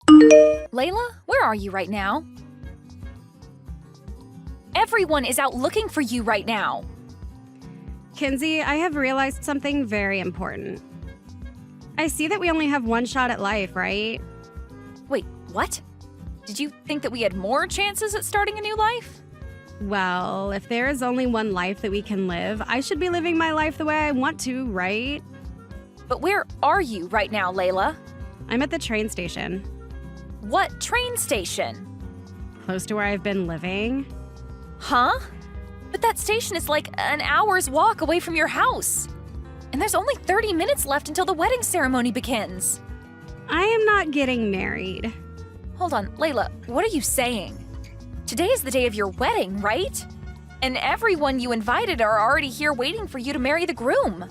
Layla, where are you right now? Everyone is out looking for you right now. Kenzie, I have realized something very important. I see that we only have one shot at life, right? Wait, what? Did you think that we had more chances at starting a new life? Well, if there is only one life that we can live, I should be living my life the way I want to, right? But where are you right now, Layla? I'm at the train station, What train station? close to where I've been living. Huh? But that station is like an hour's walk away from your house. And there's only 30 minutes left until the wedding ceremony begins. I am not getting married. Hold on, Layla, what are you saying? Today is the day of your wedding, right? And everyone you invited are already here waiting for you to marry the groom.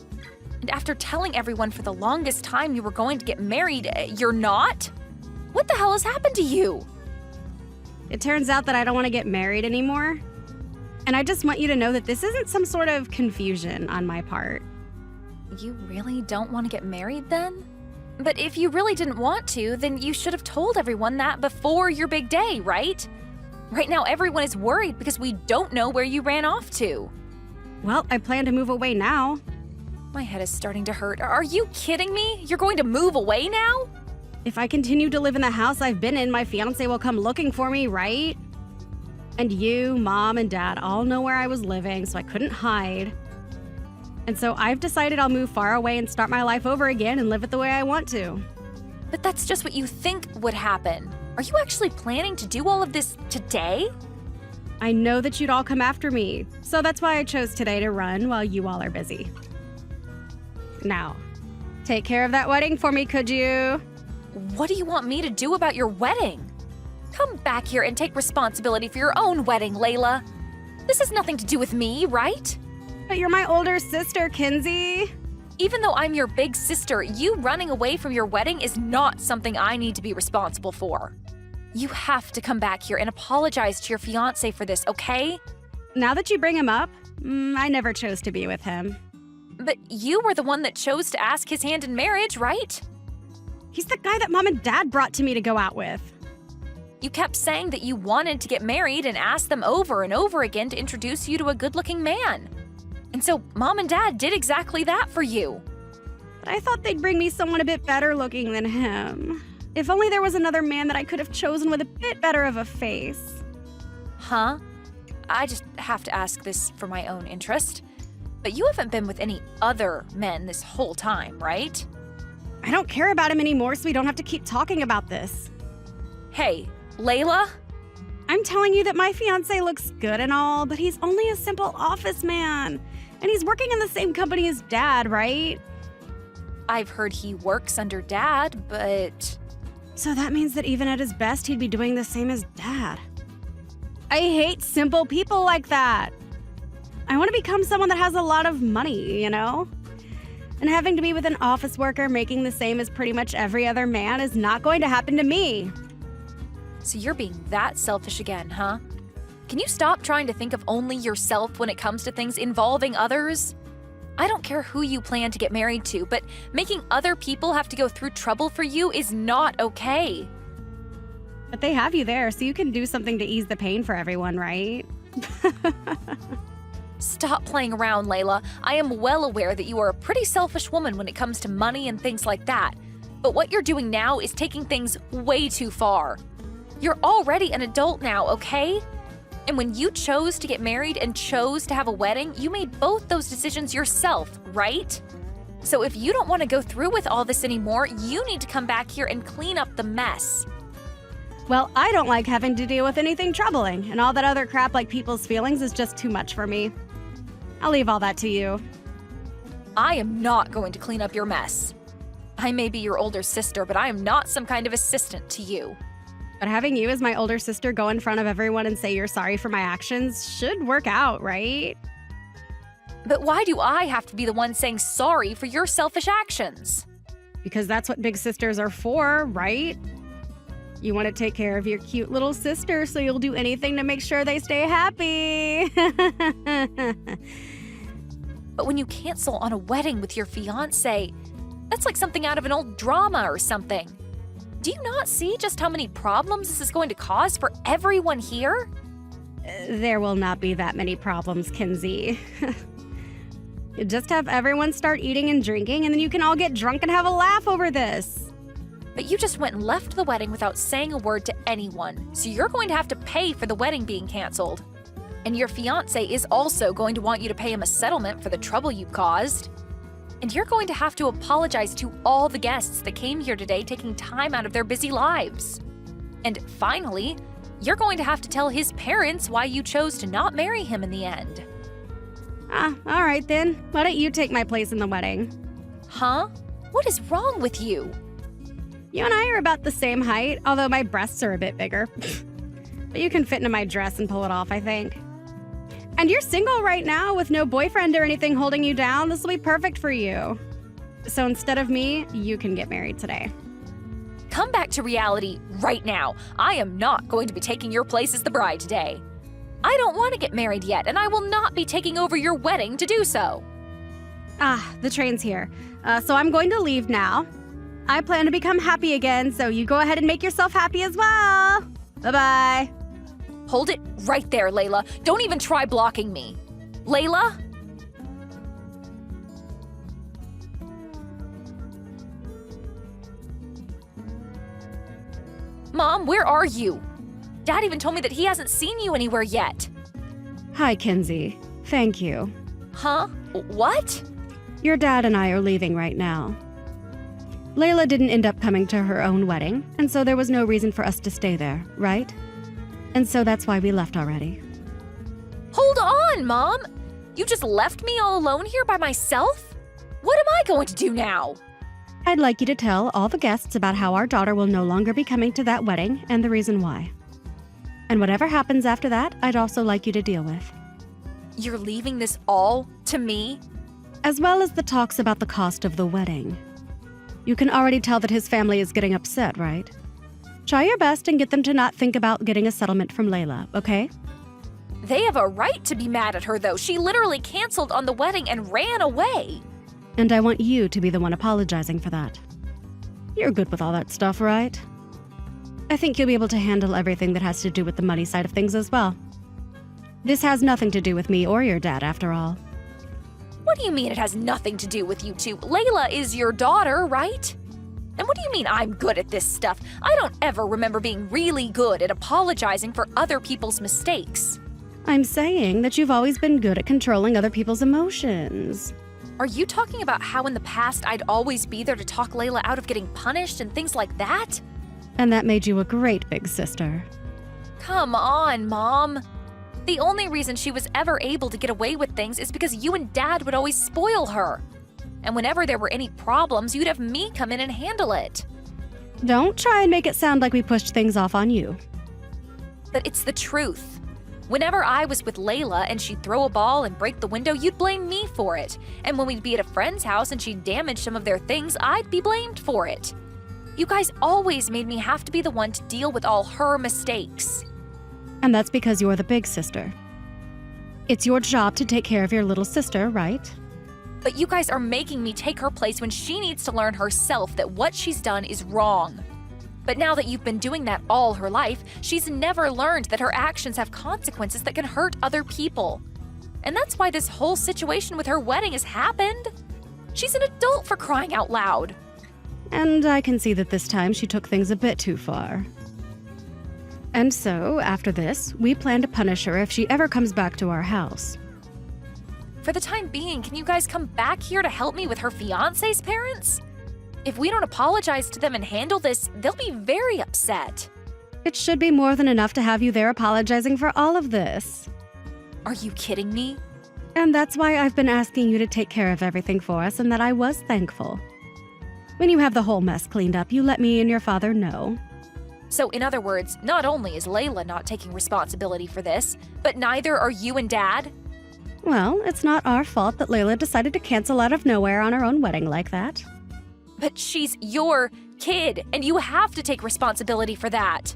And after telling everyone for the longest time you were going to get married, you're not? What the hell has happened to you? It turns out that I don't want to get married anymore. And I just want you to know that this isn't some sort of confusion on my part. You really don't want to get married then? But if you really didn't want to, then you should have told everyone that before your big day, right? Right now, everyone is worried because we don't know where you ran off to. Well, I plan to move away now. My head is starting to hurt. Are you kidding me? You're going to move away now? If I continue to live in the house I've been in, my fiance will come looking for me, right? And you, Mom, and Dad all know where I was living, so I couldn't hide. And so I've decided I'll move far away and start my life over again and live it the way I want to. But that's just what you think would happen. Are you actually planning to do all of this today? I know that you'd all come after me, so that's why I chose today to run while you all are busy. Now, take care of that wedding for me, could you? What do you want me to do about your wedding? Come back here and take responsibility for your own wedding, Layla. This has nothing to do with me, right? But you're my older sister, Kenzie. Even though I'm your big sister, you running away from your wedding is not something I need to be responsible for. You have to come back here and apologize to your fiancé for this, okay? Now that you bring him up, I never chose to be with him. But you were the one that chose to ask his hand in marriage, right? He's the guy that Mom and Dad brought to me to go out with. You kept saying that you wanted to get married and asked them over and over again to introduce you to a good-looking man. And so Mom and Dad did exactly that for you. But I thought they'd bring me someone a bit better looking than him. If only there was another man that I could have chosen with a bit better of a face. Huh? I just have to ask this for my own interest. But you haven't been with any other men this whole time, right? I don't care about him anymore, so we don't have to keep talking about this. Hey, Layla? I'm telling you that my fiancé looks good and all, but he's only a simple office man. And he's working in the same company as Dad, right? I've heard he works under Dad, but... So that means that even at his best, he'd be doing the same as Dad. I hate simple people like that. I want to become someone that has a lot of money, you know? And having to be with an office worker making the same as pretty much every other man is not going to happen to me. So you're being that selfish again, huh? Can you stop trying to think of only yourself when it comes to things involving others? I don't care who you plan to get married to, but making other people have to go through trouble for you is not okay. But they have you there, so you can do something to ease the pain for everyone, right? Stop playing around, Layla. I am well aware that you are a pretty selfish woman when it comes to money and things like that. But what you're doing now is taking things way too far. You're already an adult now, okay? And when you chose to get married and chose to have a wedding, you made both those decisions yourself, right? So if you don't want to go through with all this anymore, you need to come back here and clean up the mess. Well, I don't like having to deal with anything troubling, and all that other crap like people's feelings is just too much for me. I'll leave all that to you. I am not going to clean up your mess. I may be your older sister, but I am not some kind of assistant to you. But having you as my older sister go in front of everyone and say you're sorry for my actions should work out, right? But why do I have to be the one saying sorry for your selfish actions? Because that's what big sisters are for, right? You want to take care of your cute little sister, so you'll do anything to make sure they stay happy. But when you cancel on a wedding with your fiancé, that's like something out of an old drama or something. Do you not see just how many problems this is going to cause for everyone here? There will not be that many problems, Kenzie. Just have everyone start eating and drinking, and then you can all get drunk and have a laugh over this. But you just went and left the wedding without saying a word to anyone, so you're going to have to pay for the wedding being canceled. And your fiancé is also going to want you to pay him a settlement for the trouble you caused. And you're going to have to apologize to all the guests that came here today taking time out of their busy lives. And finally, you're going to have to tell his parents why you chose to not marry him in the end. All right then. Why don't you take my place in the wedding? Huh? What is wrong with you? You and I are about the same height, although my breasts are a bit bigger. But you can fit into my dress and pull it off, I think. And you're single right now with no boyfriend or anything holding you down. This will be perfect for you. So instead of me, you can get married today. Come back to reality right now. I am not going to be taking your place as the bride today. I don't want to get married yet, and I will not be taking over your wedding to do so. The train's here. So I'm going to leave now. I plan to become happy again, so you go ahead and make yourself happy as well. Bye-bye. Hold it right there, Layla. Don't even try blocking me. Layla? Mom, where are you? Dad even told me that he hasn't seen you anywhere yet. Hi, Kenzie. Thank you. Huh? What? Your dad and I are leaving right now. Layla didn't end up coming to her own wedding, and so there was no reason for us to stay there, right? And so that's why we left already. Hold on, Mom! You just left me all alone here by myself? What am I going to do now? I'd like you to tell all the guests about how our daughter will no longer be coming to that wedding and the reason why. And whatever happens after that, I'd also like you to deal with. You're leaving this all to me? As well as the talks about the cost of the wedding. You can already tell that his family is getting upset, right? Try your best and get them to not think about getting a settlement from Layla, okay? They have a right to be mad at her, though. She literally canceled on the wedding and ran away. And I want you to be the one apologizing for that. You're good with all that stuff, right? I think you'll be able to handle everything that has to do with the money side of things as well. This has nothing to do with me or your dad, after all. What do you mean it has nothing to do with you two? Layla is your daughter, right? And what do you mean I'm good at this stuff? I don't ever remember being really good at apologizing for other people's mistakes. I'm saying that you've always been good at controlling other people's emotions. Are you talking about how in the past I'd always be there to talk Layla out of getting punished and things like that? And that made you a great big sister. Come on, Mom. The only reason she was ever able to get away with things is because you and Dad would always spoil her. And whenever there were any problems, you'd have me come in and handle it. Don't try and make it sound like we pushed things off on you. But it's the truth. Whenever I was with Layla and she'd throw a ball and break the window, you'd blame me for it. And when we'd be at a friend's house and she'd damage some of their things, I'd be blamed for it. You guys always made me have to be the one to deal with all her mistakes. And that's because you're the big sister. It's your job to take care of your little sister, right? But you guys are making me take her place when she needs to learn herself that what she's done is wrong. But now that you've been doing that all her life, she's never learned that her actions have consequences that can hurt other people. And that's why this whole situation with her wedding has happened. She's an adult, for crying out loud. And I can see that this time she took things a bit too far. And so, after this, we plan to punish her if she ever comes back to our house. For the time being, can you guys come back here to help me with her fiancé's parents? If we don't apologize to them and handle this, they'll be very upset. It should be more than enough to have you there apologizing for all of this. Are you kidding me? And that's why I've been asking you to take care of everything for us and that I was thankful. When you have the whole mess cleaned up, you let me and your father know. So in other words, not only is Layla not taking responsibility for this, but neither are you and Dad? Well, it's not our fault that Layla decided to cancel out of nowhere on her own wedding like that. But she's your kid, and you have to take responsibility for that.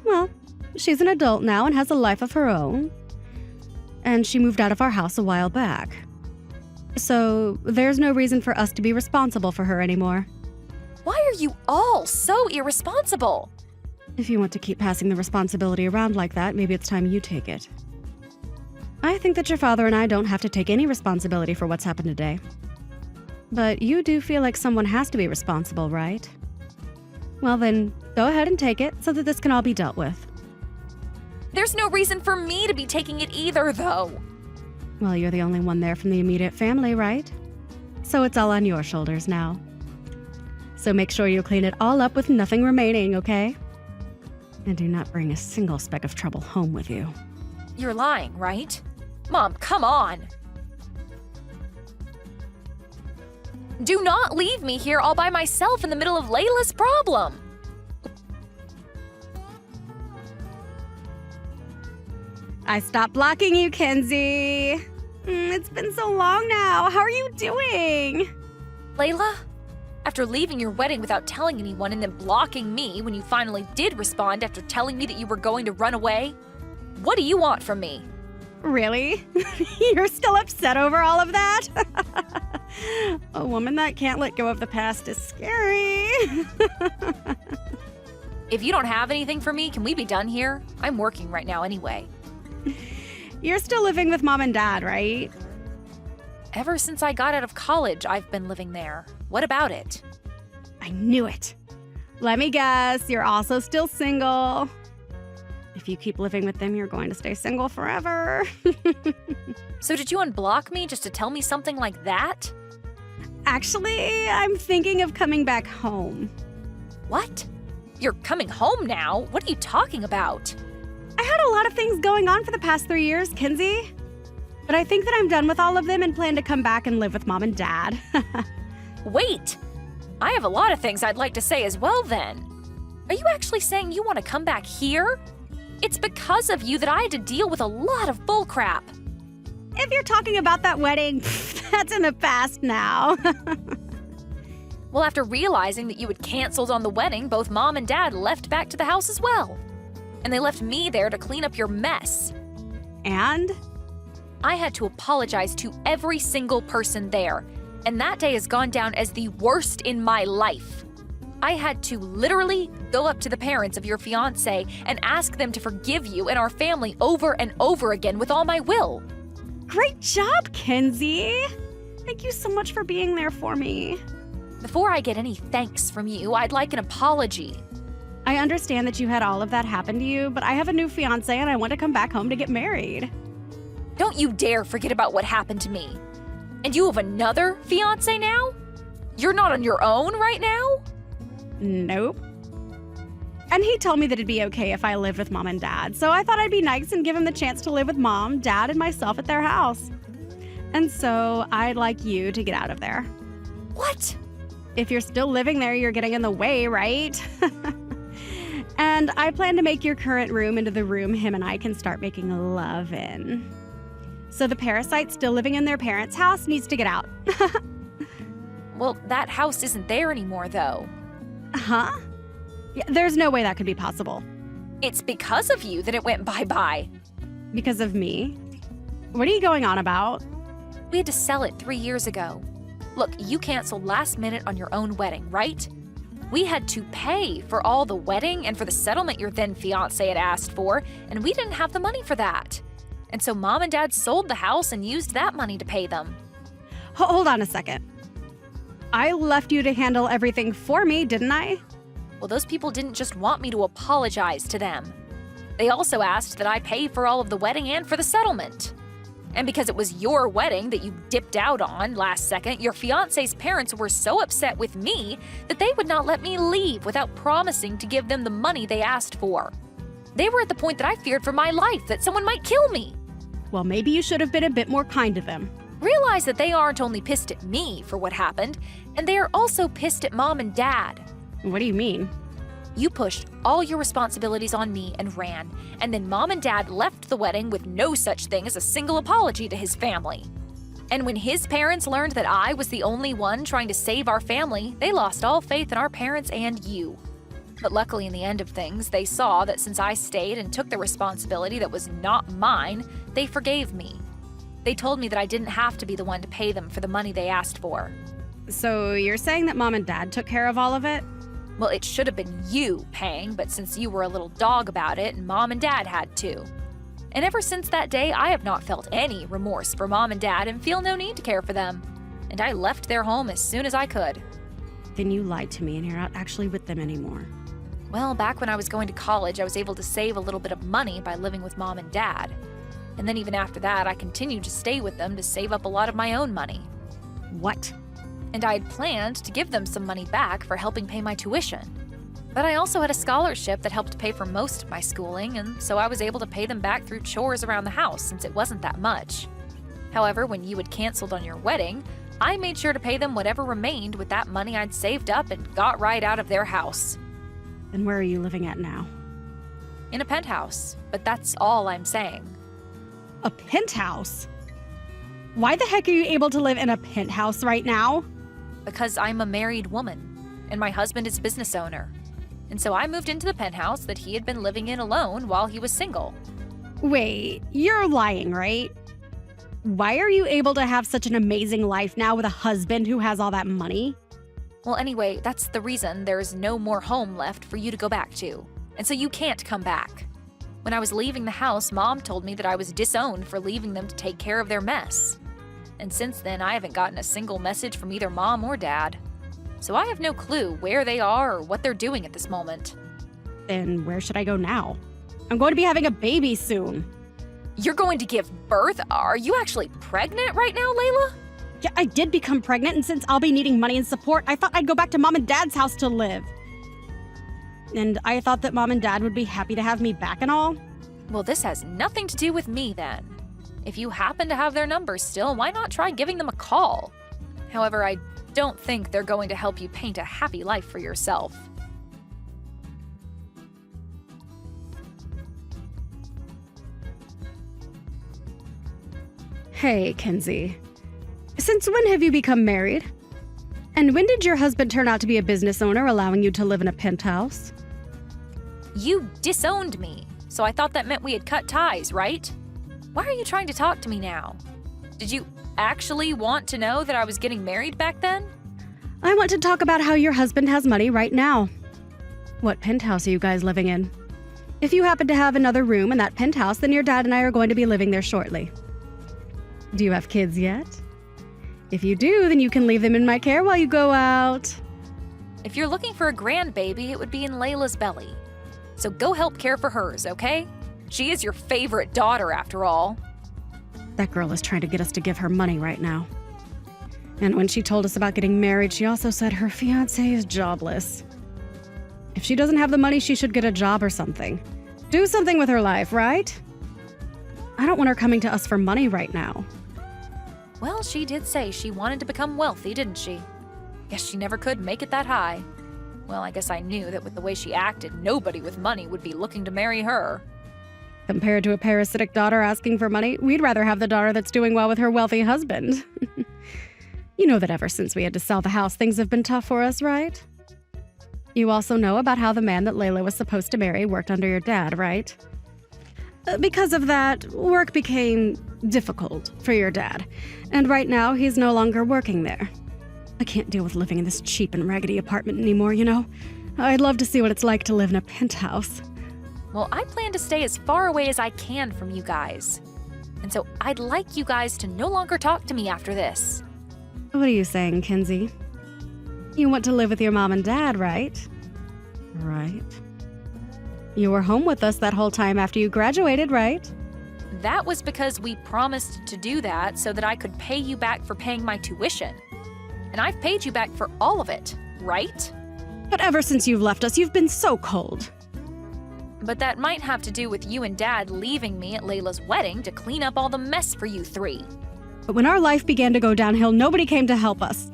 Well, she's an adult now and has a life of her own. And she moved out of our house a while back. So there's no reason for us to be responsible for her anymore. Why are you all so irresponsible? If you want to keep passing the responsibility around like that, maybe it's time you take it. I think that your father and I don't have to take any responsibility for what's happened today. But you do feel like someone has to be responsible, right? Well then, go ahead and take it so that this can all be dealt with. There's no reason for me to be taking it either, though. Well, you're the only one there from the immediate family, right? So it's all on your shoulders now. So make sure you clean it all up with nothing remaining, okay? And do not bring a single speck of trouble home with you. You're lying, right? Mom, come on. Do not leave me here all by myself in the middle of Layla's problem. I stopped blocking you, Kenzie. It's been so long now. How are you doing? Layla, after leaving your wedding without telling anyone and then blocking me when you finally did respond after telling me that you were going to run away, what do you want from me? Really? You're still upset over all of that? A woman that can't let go of the past is scary. If you don't have anything for me, can we be done here? I'm working right now anyway. You're still living with mom and dad, right? Ever since I got out of college, I've been living there. What about it? I knew it. Let me guess, you're also still single. If you keep living with them, you're going to stay single forever. So did you unblock me just to tell me something like that? Actually, I'm thinking of coming back home. What? You're coming home now? What are you talking about? I had a lot of things going on for the past 3 years, Kenzie. But I think that I'm done with all of them and plan to come back and live with mom and dad. Wait! I have a lot of things I'd like to say as well then. Are you actually saying you want to come back here? It's because of you that I had to deal with a lot of bullcrap. If you're talking about that wedding, that's in the past now. Well, after realizing that you had canceled on the wedding, both mom and dad left back to the house as well. And they left me there to clean up your mess. And? I had to apologize to every single person there, and that day has gone down as the worst in my life. I had to literally go up to the parents of your fiancé and ask them to forgive you and our family over and over again with all my will. Great job, Kenzie! Thank you so much for being there for me. Before I get any thanks from you, I'd like an apology. I understand that you had all of that happen to you, but I have a new fiancé and I want to come back home to get married. Don't you dare forget about what happened to me. And you have another fiancé now? You're not on your own right now? Nope. And he told me that it'd be okay if I lived with mom and dad, so I thought I'd be nice and give him the chance to live with mom, dad, and myself at their house. And so I'd like you to get out of there. What? If you're still living there, you're getting in the way, right? And I plan to make your current room into the room him and I can start making love in. So the parasite still living in their parents' house needs to get out. Well, that house isn't there anymore, though. Huh? Yeah, there's no way that could be possible. It's because of you that it went bye-bye. Because of me? What are you going on about? We had to sell it 3 years ago. Look, you canceled last minute on your own wedding, right? We had to pay for all the wedding and for the settlement your then fiancé had asked for, and we didn't have the money for that. And so mom and dad sold the house and used that money to pay them. Hold on a second. I left you to handle everything for me, didn't I? Well, those people didn't just want me to apologize to them. They also asked that I pay for all of the wedding and for the settlement. And because it was your wedding that you dipped out on last second, your fiancé's parents were so upset with me that they would not let me leave without promising to give them the money they asked for. They were at the point that I feared for my life, that someone might kill me. Well, maybe you should have been a bit more kind to them. Realize that they aren't only pissed at me for what happened, and they are also pissed at mom and dad. What do you mean? You pushed all your responsibilities on me and ran, and then mom and dad left the wedding with no such thing as a single apology to his family. And when his parents learned that I was the only one trying to save our family, they lost all faith in our parents and you. But luckily in the end of things, they saw that since I stayed and took the responsibility that was not mine, they forgave me. They told me that I didn't have to be the one to pay them for the money they asked for. So you're saying that Mom and Dad took care of all of it? Well, it should have been you paying, but since you were a little dog about it, Mom and Dad had to. And ever since that day, I have not felt any remorse for Mom and Dad and feel no need to care for them. And I left their home as soon as I could. Then you lied to me and you're not actually with them anymore. Well, back when I was going to college, I was able to save a little bit of money by living with Mom and Dad. And then even after that, I continued to stay with them to save up a lot of my own money. What? And I had planned to give them some money back for helping pay my tuition. But I also had a scholarship that helped pay for most of my schooling, and so I was able to pay them back through chores around the house since it wasn't that much. However, when you had canceled on your wedding, I made sure to pay them whatever remained with that money I'd saved up and got right out of their house. And where are you living at now? In a penthouse, but that's all I'm saying. A penthouse? Why the heck are you able to live in a penthouse right now? Because I'm a married woman, and my husband is a business owner. And so I moved into the penthouse that he had been living in alone while he was single. Wait, you're lying, right? Why are you able to have such an amazing life now with a husband who has all that money? Well, anyway, that's the reason there's no more home left for you to go back to. And so you can't come back. When I was leaving the house, Mom told me that I was disowned for leaving them to take care of their mess. And since then, I haven't gotten a single message from either Mom or Dad. So I have no clue where they are or what they're doing at this moment. Then where should I go now? I'm going to be having a baby soon. You're going to give birth? Are you actually pregnant right now, Layla? Yeah, I did become pregnant, and since I'll be needing money and support, I thought I'd go back to Mom and Dad's house to live. And I thought that Mom and Dad would be happy to have me back and all. Well, this has nothing to do with me then. If you happen to have their numbers still, why not try giving them a call? However, I don't think they're going to help you paint a happy life for yourself. Hey, Kenzie. Since when have you become married? And when did your husband turn out to be a business owner, allowing you to live in a penthouse? You disowned me, so I thought that meant we had cut ties, right? Why are you trying to talk to me now? Did you actually want to know that I was getting married back then? I want to talk about how your husband has money right now. What penthouse are you guys living in? If you happen to have another room in that penthouse, then your dad and I are going to be living there shortly. Do you have kids yet? If you do, then you can leave them in my care while you go out. If you're looking for a grandbaby, it would be in Layla's belly. So go help care for hers, okay? She is your favorite daughter, after all. That girl is trying to get us to give her money right now. And when she told us about getting married, she also said her fiancé is jobless. If she doesn't have the money, she should get a job or something. Do something with her life, right? I don't want her coming to us for money right now. Well, she did say she wanted to become wealthy, didn't she? Guess she never could make it that high. Well, I guess I knew that with the way she acted, nobody with money would be looking to marry her. Compared to a parasitic daughter asking for money, we'd rather have the daughter that's doing well with her wealthy husband. You know that ever since we had to sell the house, things have been tough for us, right? You also know about how the man that Layla was supposed to marry worked under your dad, right? Because of that, work became difficult for your dad, and right now he's no longer working there. I can't deal with living in this cheap and raggedy apartment anymore, you know? I'd love to see what it's like to live in a penthouse. Well, I plan to stay as far away as I can from you guys. And so I'd like you guys to no longer talk to me after this. What are you saying, Kenzie? You want to live with your mom and dad, right? Right. You were home with us that whole time after you graduated, right? That was because we promised to do that so that I could pay you back for paying my tuition. And I've paid you back for all of it, right? But ever since you've left us, you've been so cold. But that might have to do with you and Dad leaving me at Layla's wedding to clean up all the mess for you three. But when our life began to go downhill, nobody came to help us.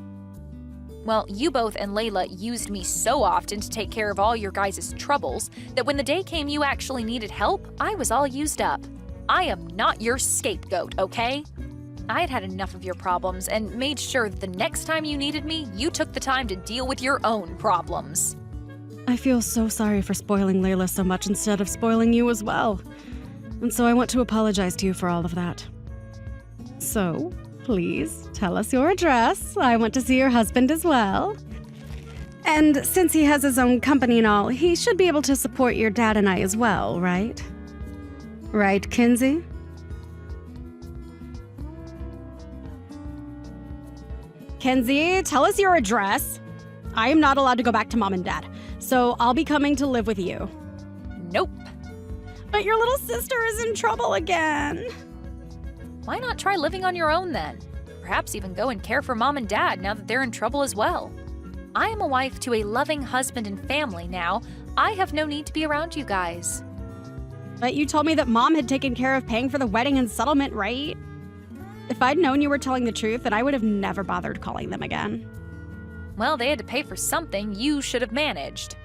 Well, you both and Layla used me so often to take care of all your guys' troubles that when the day came you actually needed help, I was all used up. I am not your scapegoat, okay? I had had enough of your problems and made sure that the next time you needed me, you took the time to deal with your own problems. I feel so sorry for spoiling Layla so much instead of spoiling you as well. And so I want to apologize to you for all of that. So, Please tell us your address. I want to see your husband as well. And since he has his own company and all, he should be able to support your dad and I as well, right? Right, Kenzie? Kenzie, tell us your address. I am not allowed to go back to mom and dad, so I'll be coming to live with you. Nope. But your little sister is in trouble again. Why not try living on your own then? Perhaps even go and care for mom and dad now that they're in trouble as well. I am a wife to a loving husband and family now. I have no need to be around you guys. But you told me that mom had taken care of paying for the wedding and settlement, right? If I'd known you were telling the truth, then I would have never bothered calling them again. Well, they had to pay for something you should have managed.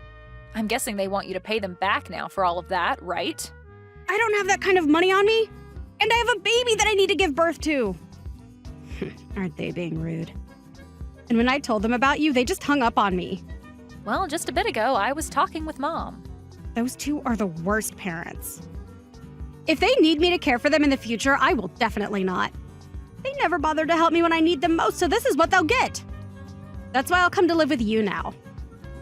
I'm guessing they want you to pay them back now for all of that, right? I don't have that kind of money on me, and I have a baby that I need to give birth to. Aren't they being rude? And when I told them about you, they just hung up on me. Well, just a bit ago, I was talking with Mom. Those two are the worst parents. If they need me to care for them in the future, I will definitely not. They never bothered to help me when I need them most, so this is what they'll get. That's why I'll come to live with you now.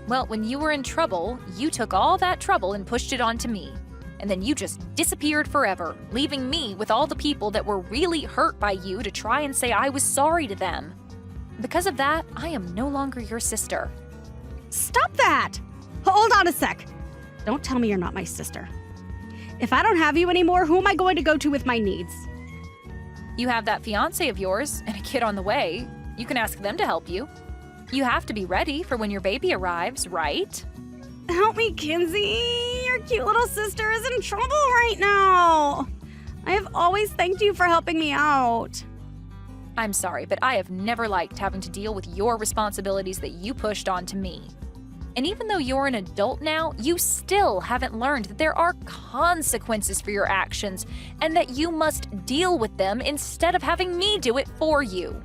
Well, when you were in trouble, you took all that trouble and pushed it onto me. And then you just disappeared forever, leaving me with all the people that were really hurt by you to try and say I was sorry to them. Because of that, I am no longer your sister. Stop that! Hold on a sec. Don't tell me you're not my sister. If I don't have you anymore, who am I going to go to with my needs? You have that fiancé of yours and a kid on the way. You can ask them to help you. You have to be ready for when your baby arrives, right? Help me, Kenzie. Your cute little sister is in trouble right now. I have always thanked you for helping me out. I'm sorry, but I have never liked having to deal with your responsibilities that you pushed onto me. And even though you're an adult now, you still haven't learned that there are consequences for your actions and that you must deal with them instead of having me do it for you.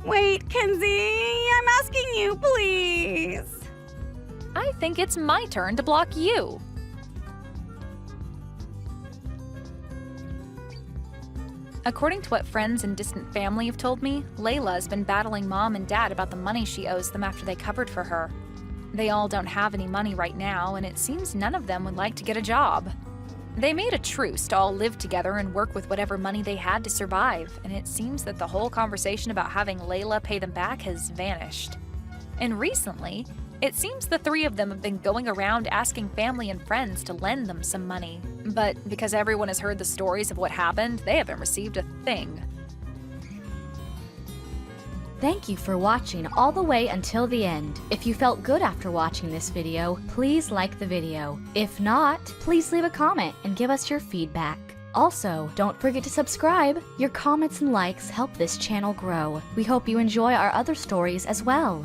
Wait, Kenzie, I'm asking you, please. I think it's my turn to block you. According to what friends and distant family have told me, Layla has been battling Mom and Dad about the money she owes them after they covered for her. They all don't have any money right now, and it seems none of them would like to get a job. They made a truce to all live together and work with whatever money they had to survive, and it seems that the whole conversation about having Layla pay them back has vanished. And recently, it seems the three of them have been going around asking family and friends to lend them some money. But because everyone has heard the stories of what happened, they haven't received a thing. Thank you for watching all the way until the end. If you felt good after watching this video, please like the video. If not, please leave a comment and give us your feedback. Also, don't forget to subscribe. Your comments and likes help this channel grow. We hope you enjoy our other stories as well.